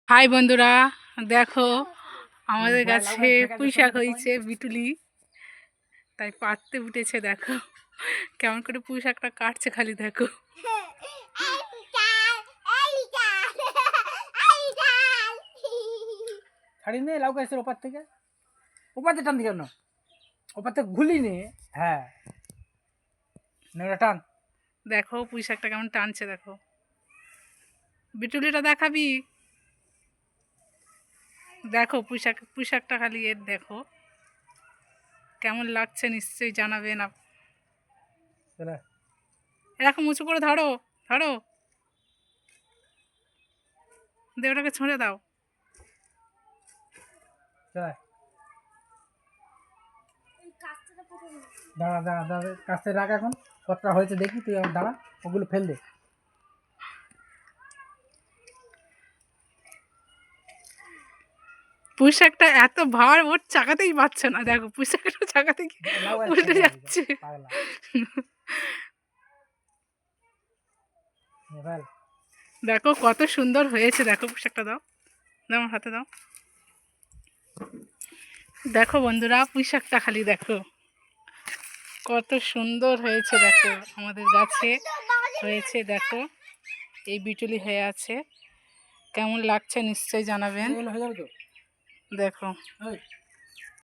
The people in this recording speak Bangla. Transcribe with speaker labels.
Speaker 1: হাই বন্ধুরা, দেখো আমাদের গাছে পুঁইশাক হয়েছে বিটুলি, তাই পাততে উঠেছে। দেখো কেমন করে পুঁইশাকটা কাটছে, খালি দেখো।
Speaker 2: ছাড়ি নে লাউ গাছের ওপার থেকে টান দিকে না, ওপার থেকে ঘুলি নে। হ্যাঁ নেড়া টান।
Speaker 1: দেখো পুঁইশাকটা কেমন টানছে, দেখো। বিটুলিটা দেখাবি? দেখো পুঁইশাকটা খালি এর দেখো কেমন লাগছে, নিশ্চয়ই জানাবেন। এরকম উঁচু করে ধরো, ধরো, দিয়ে ওটাকে ছুঁড়ে দাও।
Speaker 2: দাঁড়া দাঁড়া দাঁড়া, কাছে রাখ। এখন কতটা হয়েছে দেখি, তুই আমার দাঁড়া, ওগুলো ফেল দে।
Speaker 1: পুঁইশাকটা এত ভার, ওর চাকাতেই পাচ্ছে না। দেখো পুঁইশাকটা চাকা থেকে উল্টে যাচ্ছে। দেখো কত সুন্দর হয়েছে, দেখো পুঁইশাকটা দাও, দাও আমার হাতে দাও। দেখো বন্ধুরা, পুঁইশাকটা খালি দেখো কত সুন্দর হয়েছে। দেখো আমাদের গাছে হয়েছে, দেখো এই বিটুলি হয়ে আছে। কেমন লাগছে নিশ্চয়ই জানাবেন।
Speaker 2: হয়ে যাবে তো।
Speaker 1: দেখো